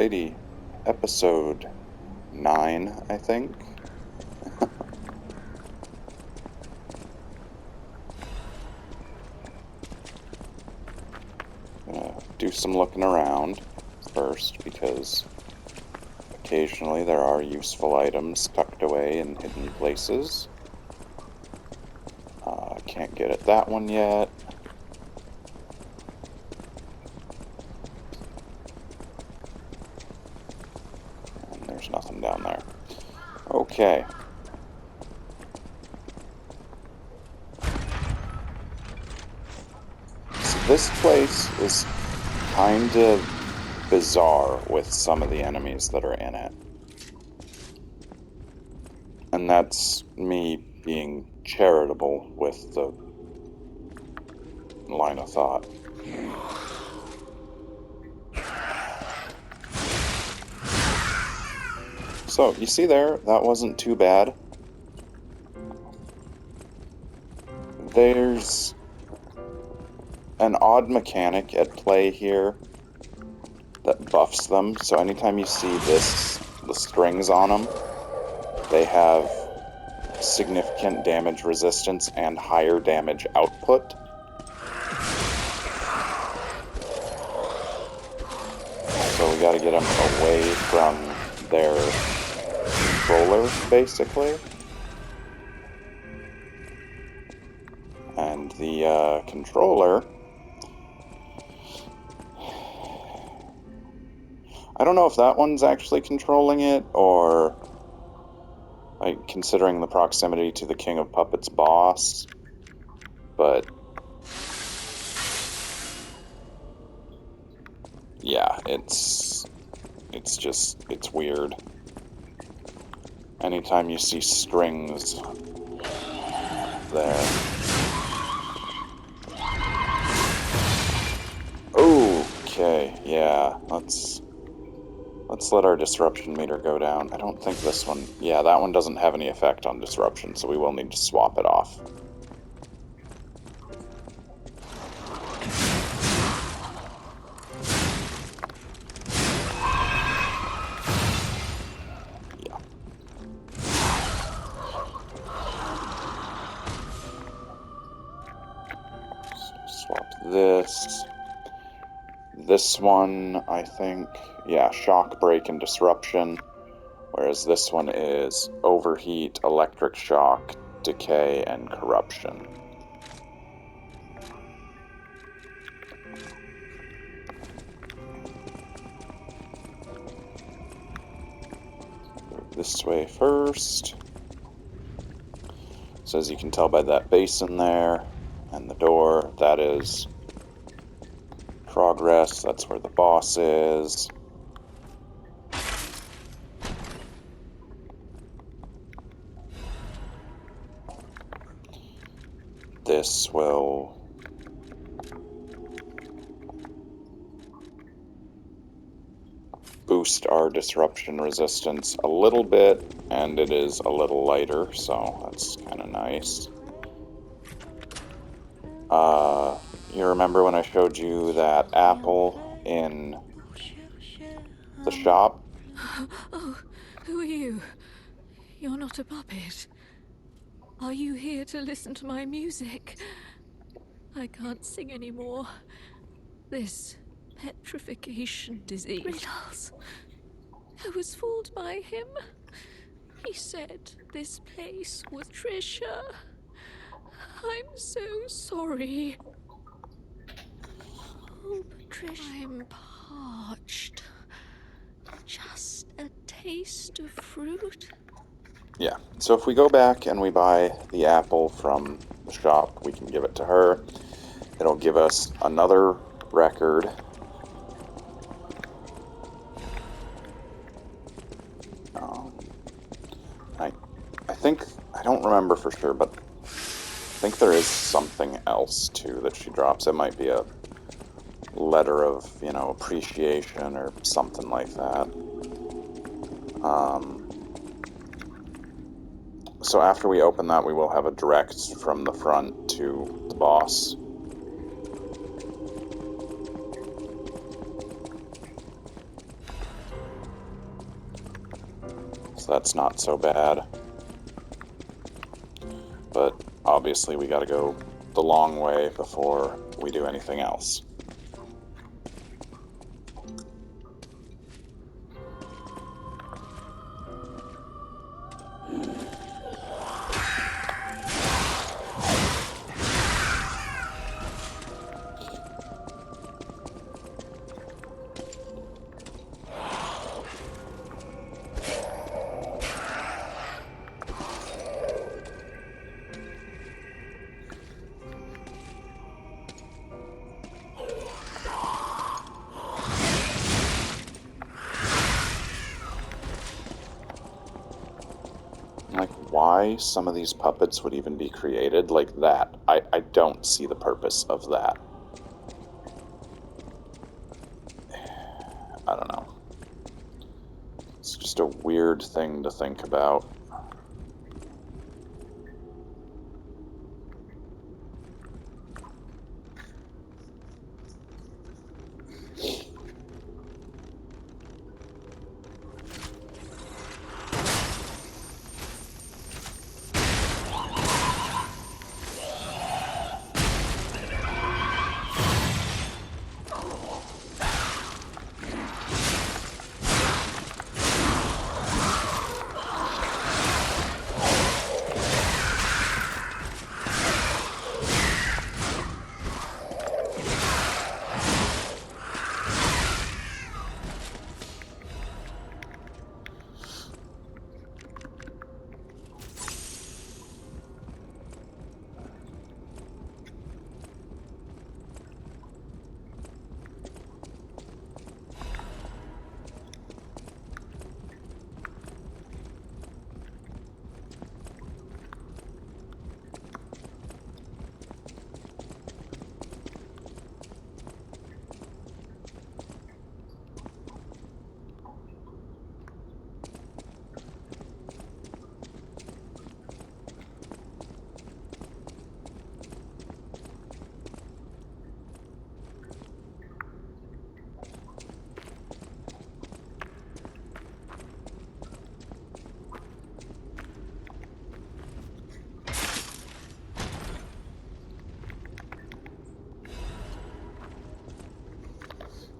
Alrighty. Episode 9, I think. Gonna do some looking around first because occasionally there are useful items tucked away in hidden places. Can't get at that one yet. And there's nothing down there. Okay. So this place is kind of bizarre with some of the enemies that are in it. And that's me being charitable with the line of thought. So, you see there, that wasn't too bad. There's an odd mechanic at play here that buffs them, so anytime you see the strings on them, they have significant damage resistance and higher damage output. So we gotta get them away from their controller, basically. And the controller, I don't know if that one's actually controlling it, or like considering the proximity to the King of Puppets boss, but yeah, it's weird. Anytime you see strings there. Okay, yeah, let's let our disruption meter go down. I don't think this one... Yeah, that one doesn't have any effect on disruption, so we will need to swap it off. Yeah. So swap this. This one, I think... Yeah, shock, break, and disruption. Whereas this one is overheat, electric shock, decay, and corruption. This way first. So as you can tell by that basin there and the door, that is progress. That's where the boss is. This will boost our disruption resistance a little bit, and it is a little lighter, so that's kind of nice. You remember when I showed you that apple in the shop? Oh, who are you? You're not a puppet. Are you here to listen to my music? I can't sing anymore. This petrification disease. Riddles. I was fooled by him. He said this place was Trisha. I'm so sorry. Oh, Patricia. I'm parched. Just a taste of fruit. Yeah, so if we go back and we buy the apple from the shop, we can give it to her. It'll give us another record. I think, I don't remember for sure, but I think there is something else too that she drops. It might be a letter of, appreciation or something like that. So after we open that, we will have a direct from the front to the boss. So that's not so bad. But obviously we gotta go the long way before we do anything else. Like, why some of these puppets would even be created like that, I don't see the purpose of that. I don't know. It's just a weird thing to think about.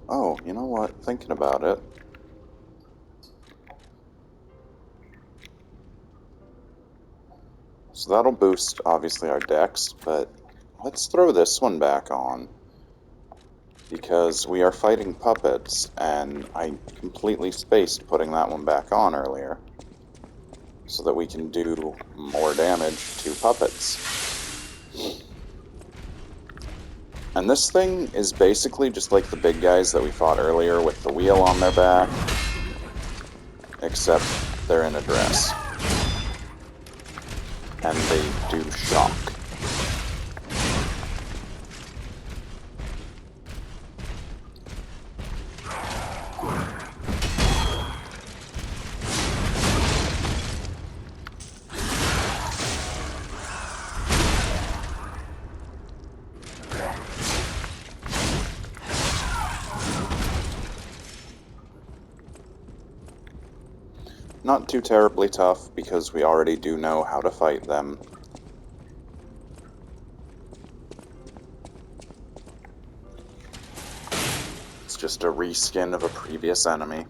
Oh, you know what? Thinking about it. So that'll boost, obviously, our dex, but let's throw this one back on. Because we are fighting puppets, and I completely spaced putting that one back on earlier. So that we can do more damage to puppets. And this thing is basically just like the big guys that we fought earlier with the wheel on their back, except they're in a dress. And they do shock. Not too terribly tough, because we already do know how to fight them. It's just a reskin of a previous enemy.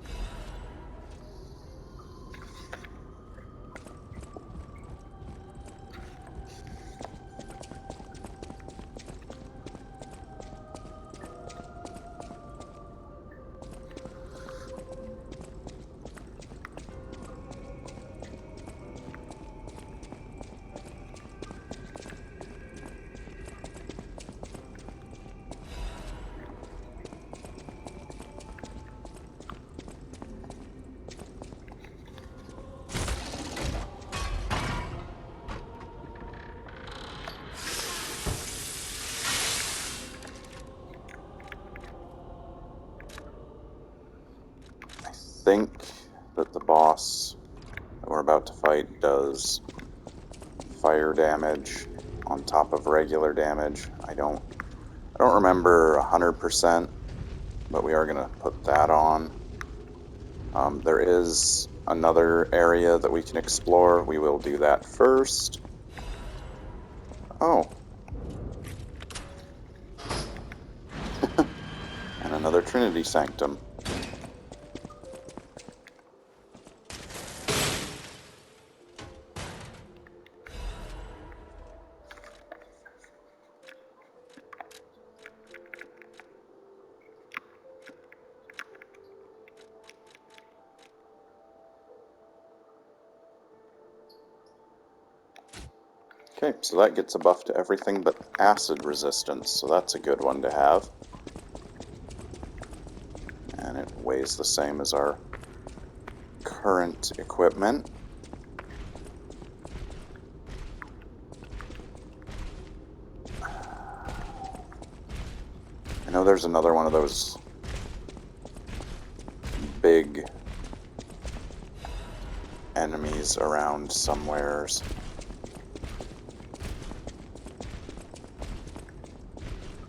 I think that the boss that we're about to fight does fire damage on top of regular damage. I don't remember 100%, but we are going to put that on. There is another area that we can explore. We will do that first. Oh. And another Trinity Sanctum. Okay, so that gets a buff to everything but acid resistance, so that's a good one to have. And it weighs the same as our current equipment. I know there's another one of those big enemies around somewheres.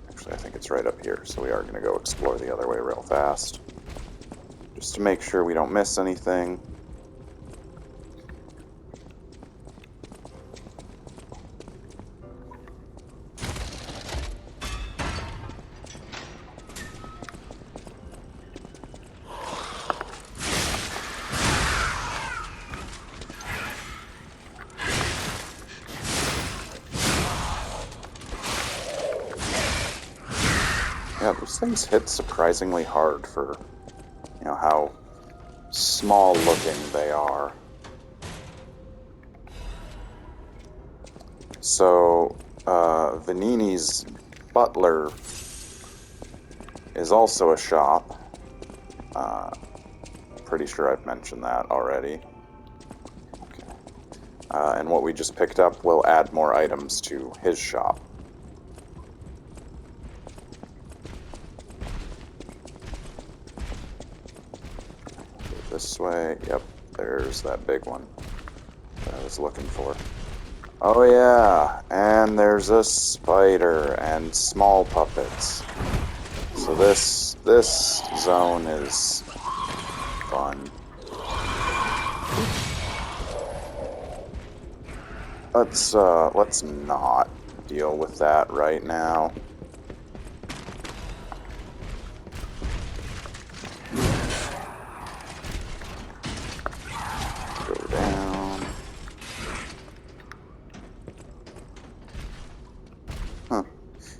Actually, I think it's right up here, so we are going to go explore the other way real fast. Just to make sure we don't miss anything. Yeah, those things hit surprisingly hard for, you know, how small looking they are. So, Vanini's butler is also a shop. Pretty sure I've mentioned that already. Okay. And what we just picked up will add more items to his shop. This way, yep, there's that big one that I was looking for. Oh yeah, and there's a spider and small puppets. So this zone is fun. Let's not deal with that right now. Go down. Huh.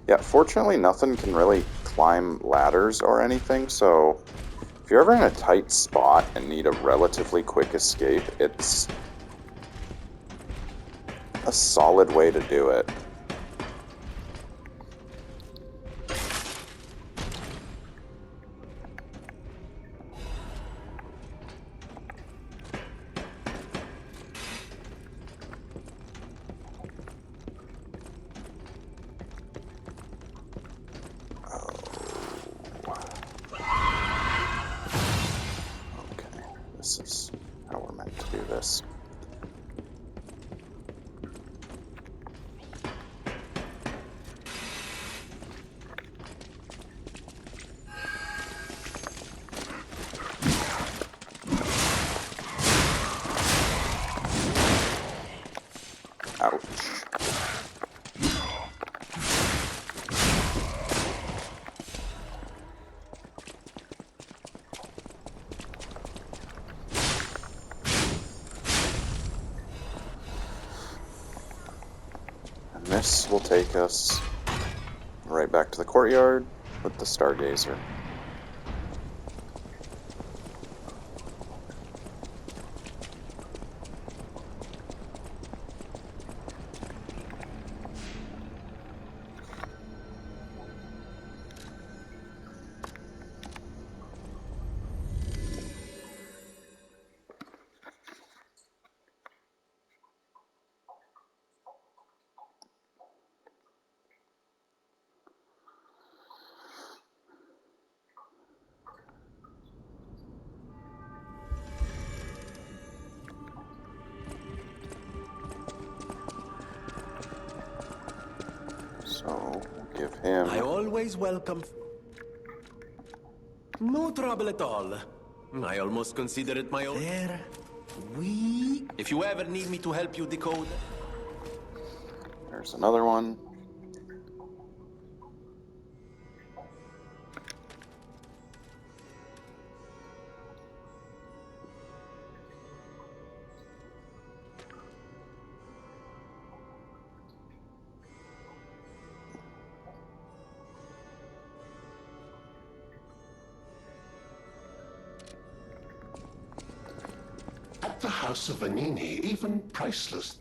Yeah, fortunately nothing can really climb ladders or anything, so if you're ever in a tight spot and need a relatively quick escape, it's a solid way to do it. Okay, this is how we're meant to do this. Ouch. And this will take us right back to the courtyard with the Stargazer. So, we'll give him... I always welcome... No trouble at all. I almost consider it my own. There we... If you ever need me to help you decode... There's another one. At the House of Vanini, even priceless.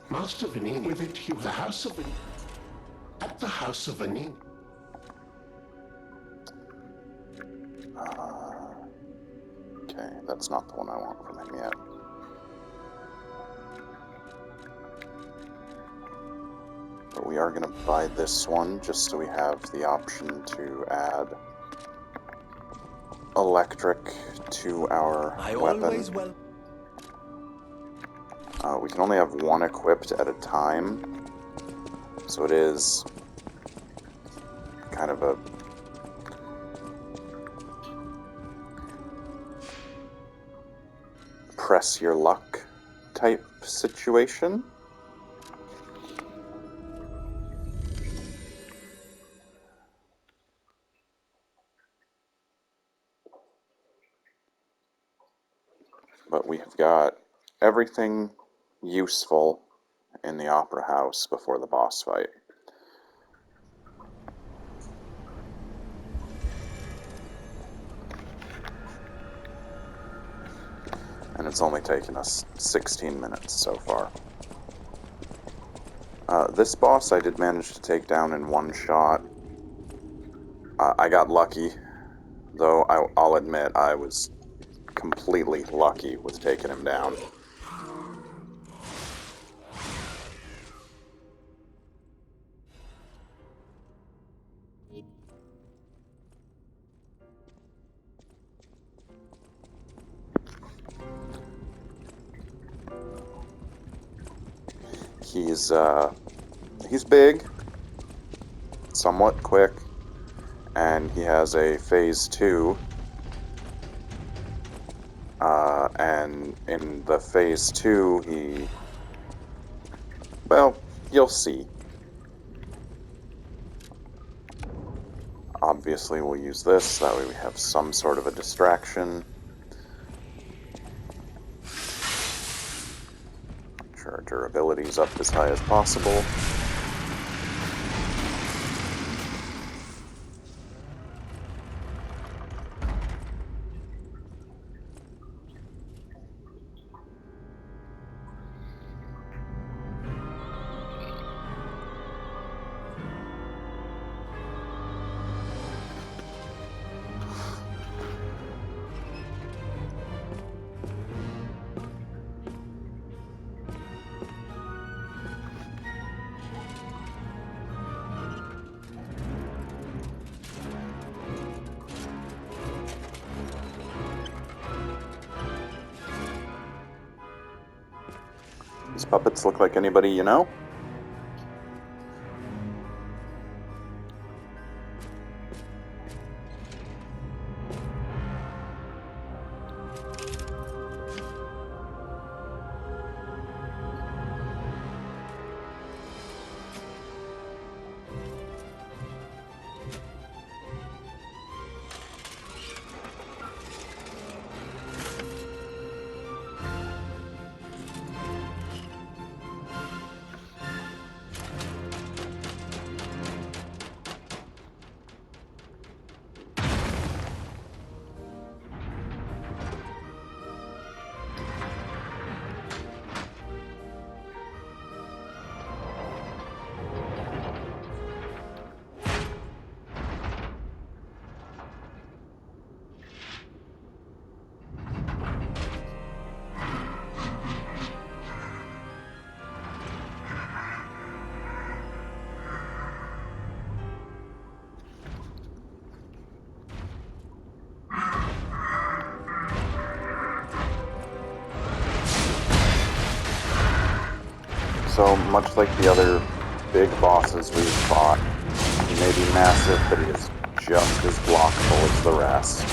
Master Vanini, with it, you, the House of Vanini. At the House of Vanini. Okay, that's not the one I want from him yet. But we are going to buy this one just so we have the option to add electric to our weapon. We can only have one equipped at a time, so it is kind of a press your luck type situation. But we have got everything useful in the Opera House before the boss fight. And it's only taken us 16 minutes so far. This boss I did manage to take down in one shot. I got lucky, though I'll admit I was completely lucky with taking him down. He's big, somewhat quick, and he has a phase 2. And in the phase 2, well, you'll see. Obviously, we'll use this, that way we have some sort of a distraction. Make sure our durability is up as high as possible. These puppets look like anybody you know? So, much like the other big bosses we've fought, he may be massive, but he is just as blockable as the rest.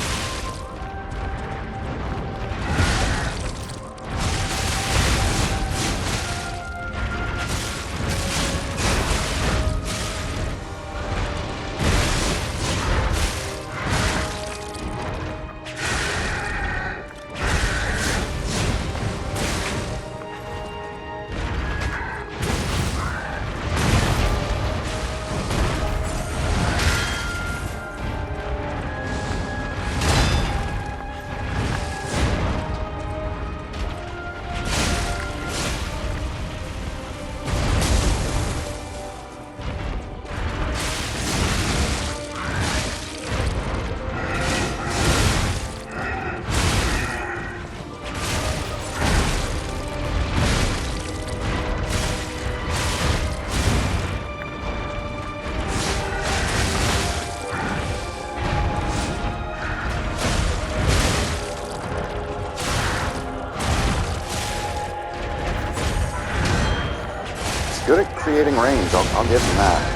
good at creating range, I'll give him that.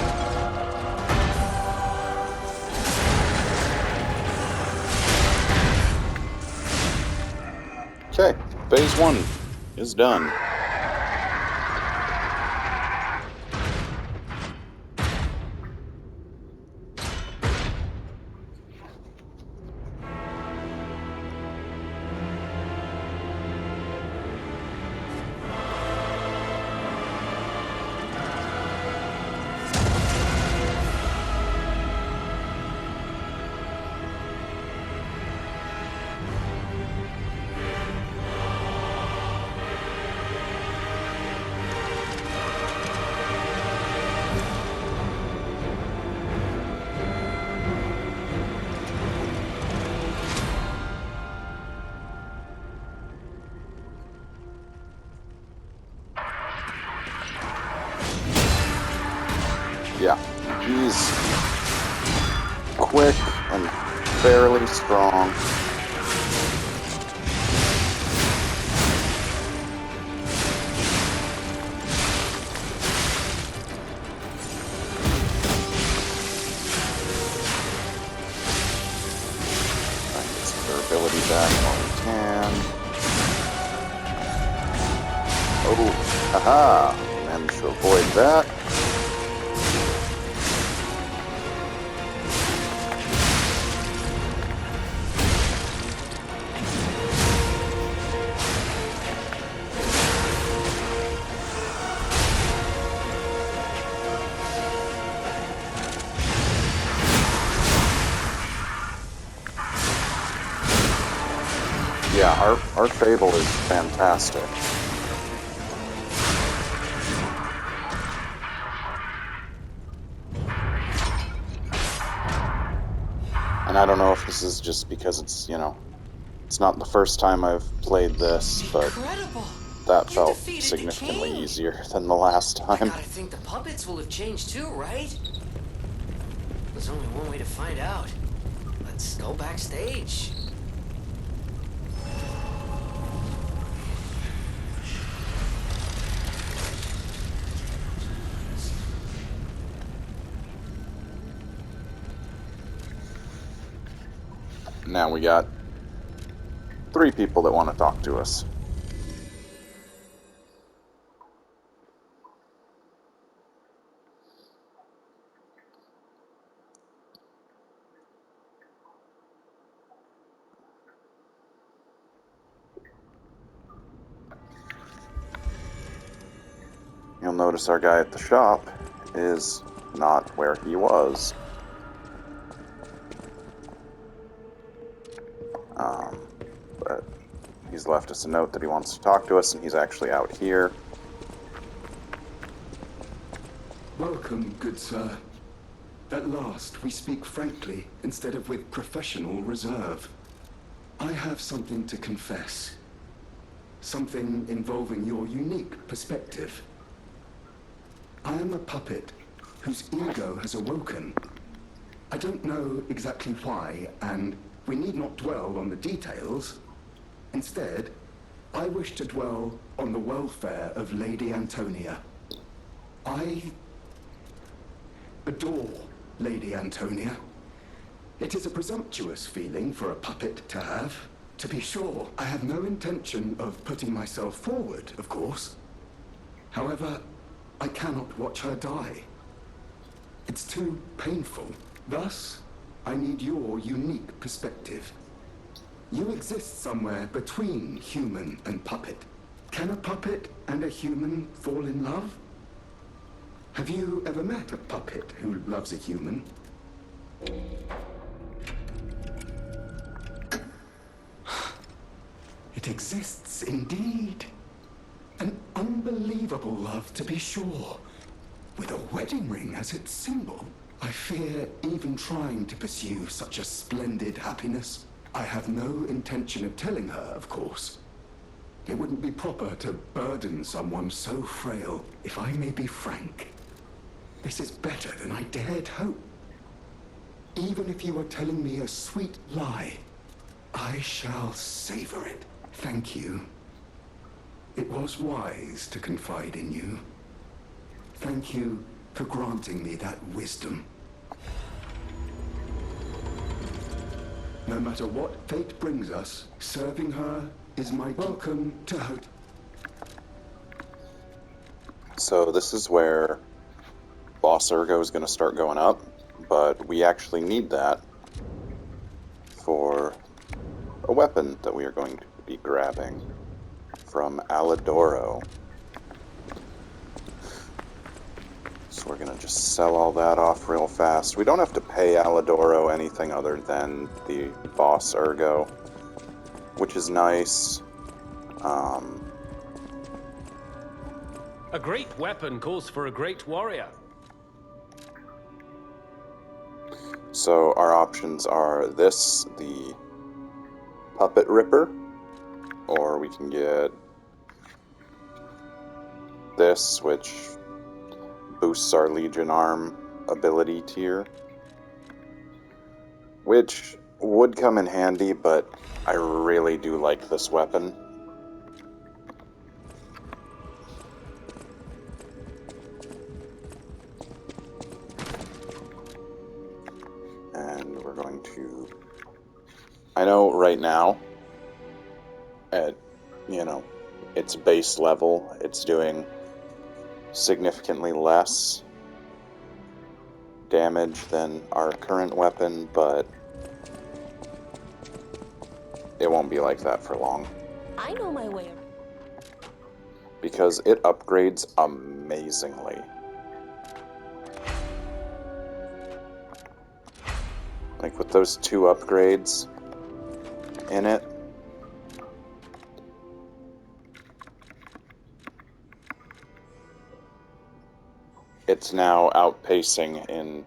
Okay, phase 1 is done. Yeah, he's quick and fairly strong. Try and get some durability back while we can. Oh, haha! Managed to avoid that. Yeah, our Fable is fantastic. And I don't know if this is just because it's, you know, it's not the first time I've played this, but Incredible! that You felt defeated the significantly king. easier than the last I time. gotta think the puppets will have changed too, right? There's only one way to find out. Let's go backstage. Now we got 3 people that want to talk to us. You'll notice our guy at the shop is not where he was. But he's left us a note that he wants to talk to us, and he's actually out here. Welcome, good sir. At last, we speak frankly, instead of with professional reserve. I have something to confess. Something involving your unique perspective. I am a puppet whose ego has awoken. I don't know exactly why, and we need not dwell on the details. Instead, I wish to dwell on the welfare of Lady Antonia. I adore Lady Antonia. It is a presumptuous feeling for a puppet to have. To be sure, I have no intention of putting myself forward, of course. However, I cannot watch her die. It's too painful. Thus, I need your unique perspective. You exist somewhere between human and puppet. Can a puppet and a human fall in love? Have you ever met a puppet who loves a human? It exists indeed. An unbelievable love, to be sure, with a wedding ring as its symbol. I fear even trying to pursue such a splendid happiness. I have no intention of telling her, of course. It wouldn't be proper to burden someone so frail. If I may be frank, this is better than I dared hope. Even if you are telling me a sweet lie, I shall savor it. Thank you. It was wise to confide in you. Thank you for granting me that wisdom. No matter what fate brings us, serving her is my welcome to her. So this is where Boss Ergo is going to start going up, but we actually need that for a weapon that we are going to be grabbing from Alidoro. So we're going to just sell all that off real fast. We don't have to pay Alidoro anything other than the Boss Ergo, which is nice. A great weapon calls for a great warrior. So our options are this, the Puppet Ripper, or we can get this, which boosts our Legion Arm ability tier, which would come in handy, but I really do like this weapon. And we're going to... I know right now, at, its base level, it's doing significantly less damage than our current weapon, but it won't be like that for long. I know my way. Because it upgrades amazingly. Like with those 2 upgrades in it, it's now outpacing in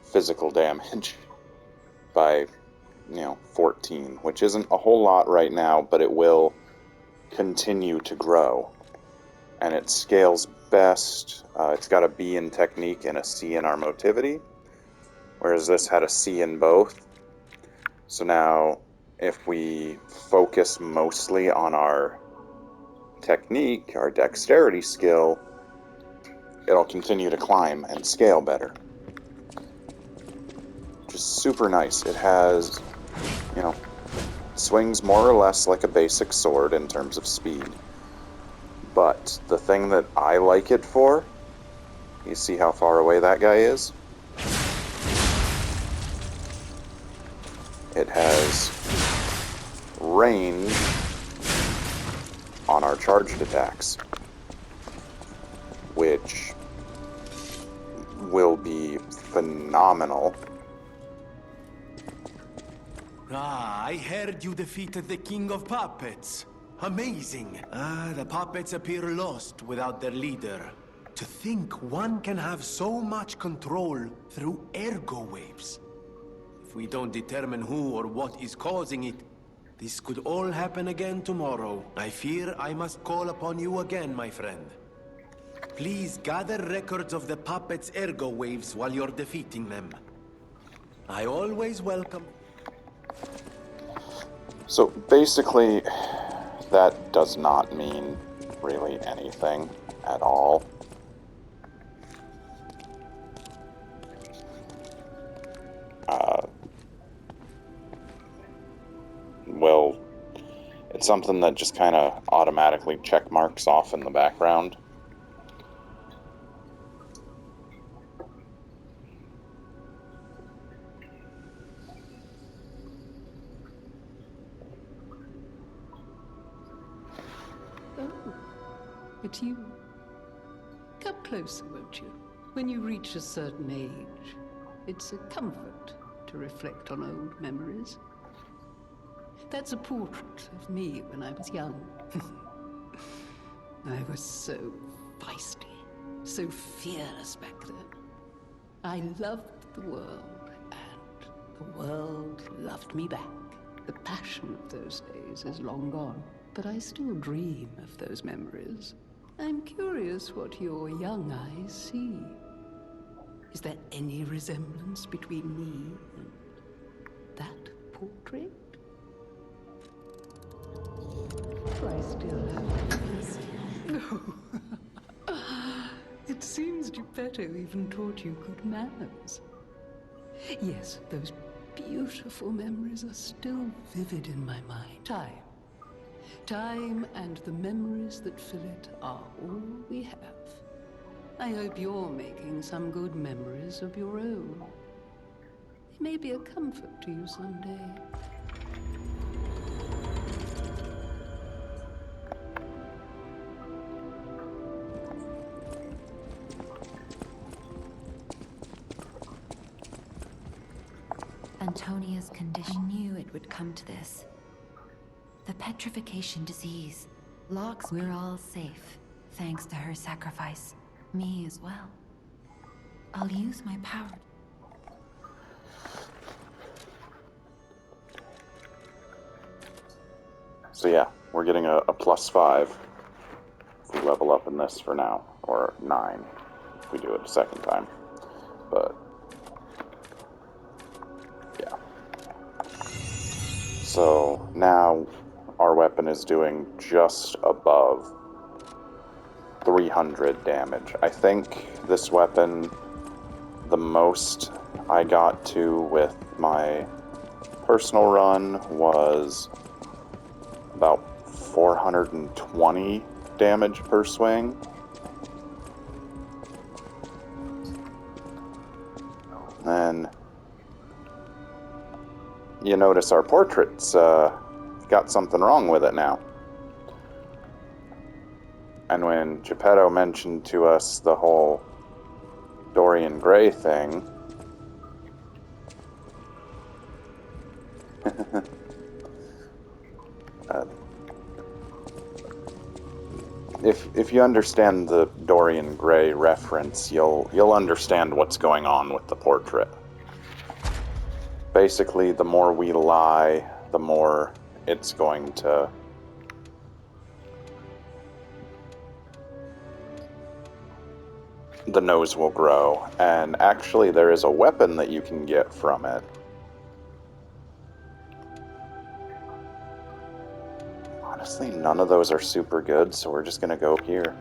physical damage by, 14, which isn't a whole lot right now, but it will continue to grow. And it scales best. It's got a B in technique and a C in armotivity, whereas this had a C in both. So now, if we focus mostly on our technique, our dexterity skill, it'll continue to climb and scale better. Just super nice. It has, swings more or less like a basic sword in terms of speed. But the thing that I like it for, you see how far away that guy is? It has range on our charged attacks, which will be phenomenal. I heard you defeated the King of Puppets. Amazing. The puppets appear lost without their leader. To think one can have so much control through ergo waves. If we don't determine who or what is causing it, this could all happen again tomorrow. I fear I must call upon you again, my friend. Please gather records of the puppets' ergo waves while you're defeating them. I always welcome... So basically, that does not mean really anything at all. Well, it's something that just kind of automatically check marks off in the background. It's you. Come closer, won't you? When you reach a certain age, it's a comfort to reflect on old memories. That's a portrait of me when I was young. I was so feisty, so fearless back then. I loved the world, and the world loved me back. The passion of those days is long gone, but I still dream of those memories. I'm curious what your young eyes see. Is there any resemblance between me and that portrait? Do I still have... No. It's Geppetto even taught you good manners. Yes, those beautiful memories are still vivid in my mind. Time and the memories that fill it are all we have. I hope you're making some good memories of your own. They may be a comfort to you someday. Antonia's condition. I knew it would come to this. The petrification disease. Locks, we're all safe, thanks to her sacrifice. Me as well. I'll use my power. So yeah, we're getting a +5 if we level up in this for now, or 9 if we do it a second time. But yeah. So now our weapon is doing just above 300 damage. I think this weapon, the most I got to with my personal run was about 420 damage per swing. And you notice our portrait's got something wrong with it now. And when Geppetto mentioned to us the whole Dorian Gray thing, if you understand the Dorian Gray reference, you'll understand what's going on with the portrait. Basically, the more we lie, the more it's going to the nose will grow. And actually, there is a weapon that you can get from it. Honestly, none of those are super good, so we're just gonna go here.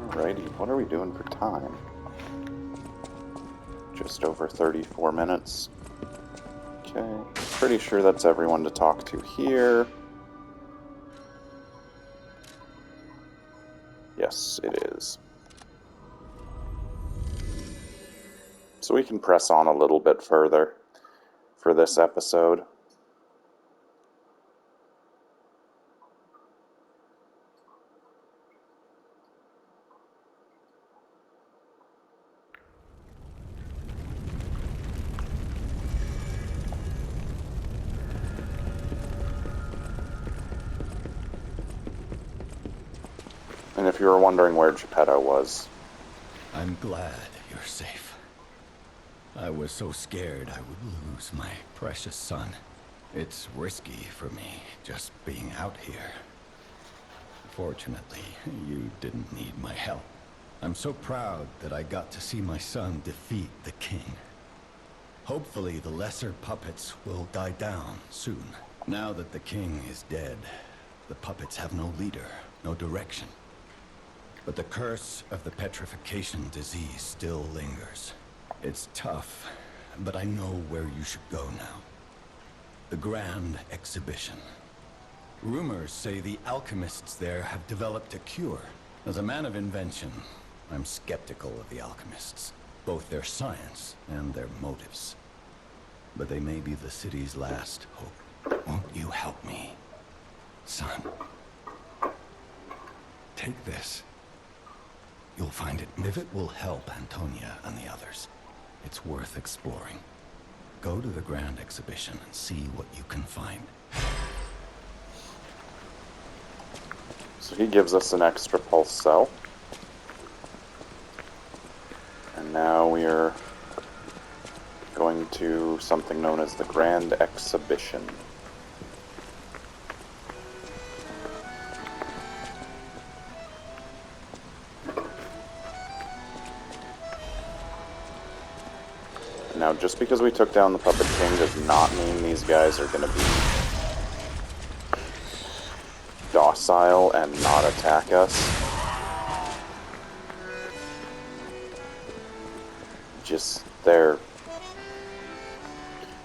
Alrighty, what are we doing for time? Just over 34 minutes. Okay, pretty sure that's everyone to talk to here. Yes, it is. So we can press on a little bit further for this episode. And if you were wondering where Geppetto was, I'm glad you're safe. I was so scared I would lose my precious son. It's risky for me just being out here. Fortunately, you didn't need my help. I'm so proud that I got to see my son defeat the king. Hopefully the lesser puppets will die down soon. Now that the king is dead, the puppets have no leader, no direction. But the curse of the petrification disease still lingers. It's tough, but I know where you should go now. The Grand Exhibition. Rumors say the alchemists there have developed a cure. As a man of invention, I'm skeptical of the alchemists, both their science and their motives. But they may be the city's last hope. Won't you help me, son? Take this. You'll find it. If it will help Antonia and the others, it's worth exploring. Go to the Grand Exhibition and see what you can find. So he gives us an extra pulse cell. And now we are going to something known as the Grand Exhibition. Now, just because we took down the Puppet King does not mean these guys are going to be docile and not attack us. Just they're...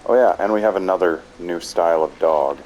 Oh yeah, and we have another new style of dog.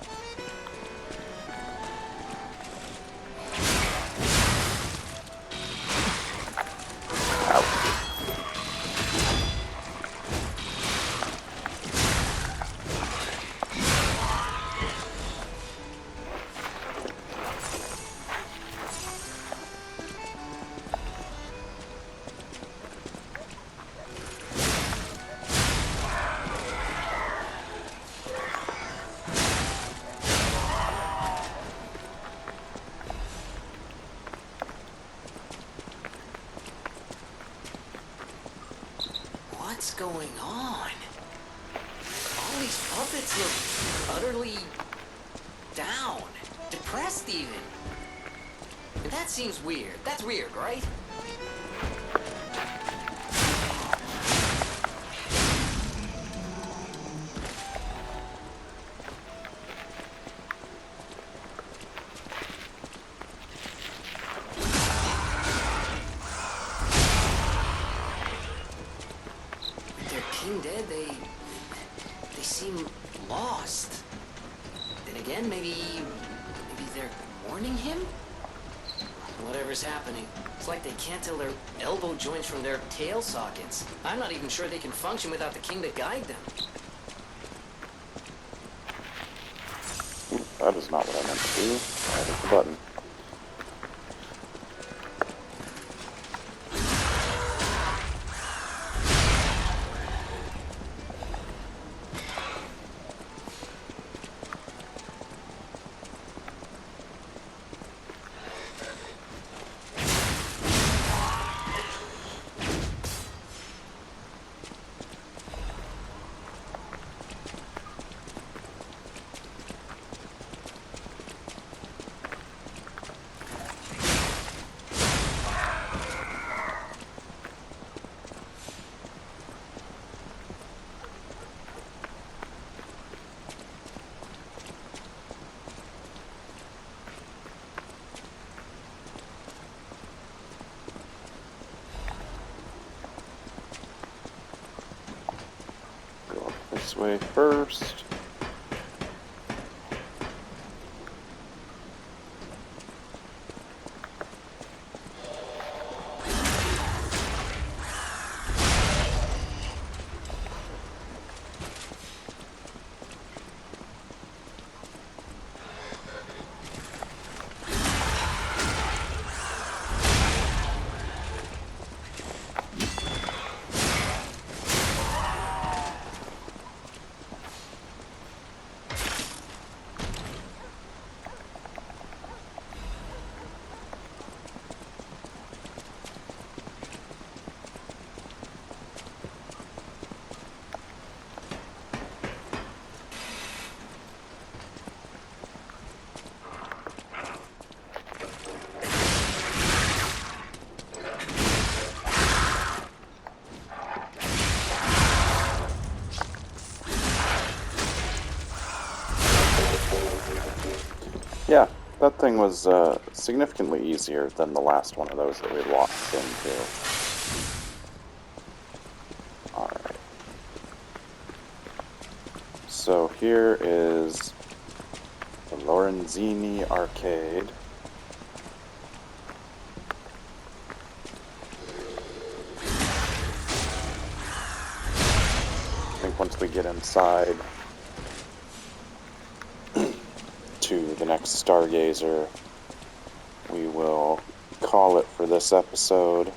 What's going on? All these puppets look utterly down, depressed even. And that seems weird. That's weird, right? Dead, they seem lost. Then again, maybe they're warning him? Whatever's happening, it's like they can't tell their elbow joints from their tail sockets. I'm not even sure they can function without the king to guide them. That is not what I meant to do. I hit the button. This way first. Yeah, that thing was significantly easier than the last one of those that we walked into. Alright. So here is the Lorenzini Arcade. I think once we get inside to the next Stargazer, we will call it for this episode.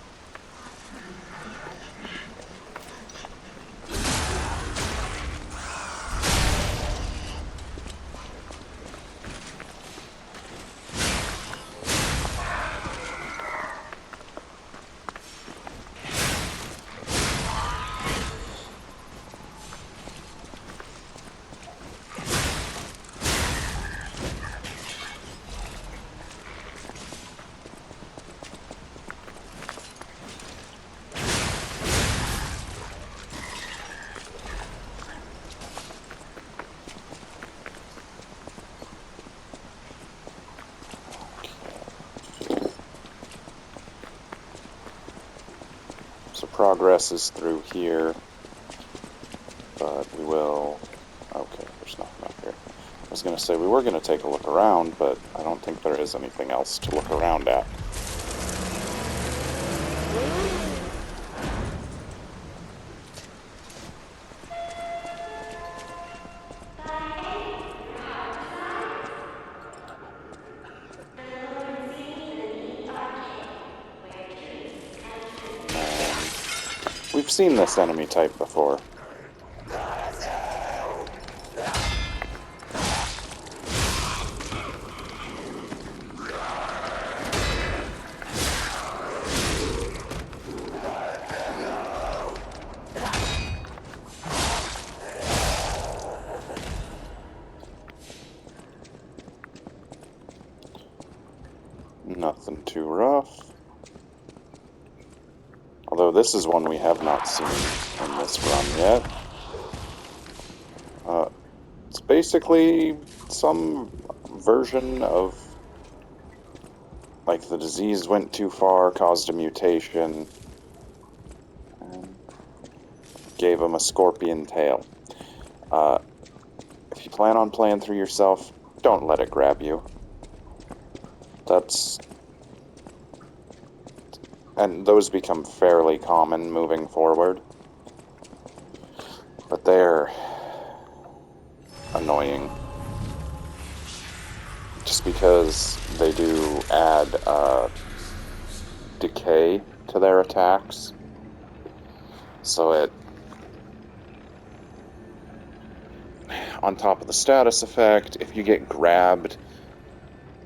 progress is through here, but we will... Okay, there's nothing up here. I was going to say we were going to take a look around, but I don't think there is anything else to look around at. We've seen this enemy type before. Nothing too rough. Although this is one we have not seen in this run yet. It's basically some version of, like, the disease went too far, caused a mutation, and gave him a scorpion tail. If you plan on playing through yourself, don't let it grab you. And those become fairly common moving forward. But they're annoying. Just because they do add decay to their attacks. So on top of the status effect, if you get grabbed,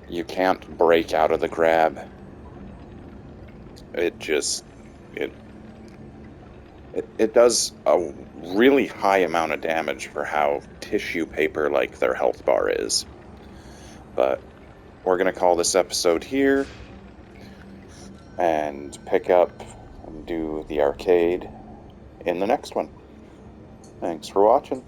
you can't break out of the grab. It does a really high amount of damage for how tissue paper like their health bar is. But we're going to call this episode here and pick up and do the arcade in the next one. Thanks for watching.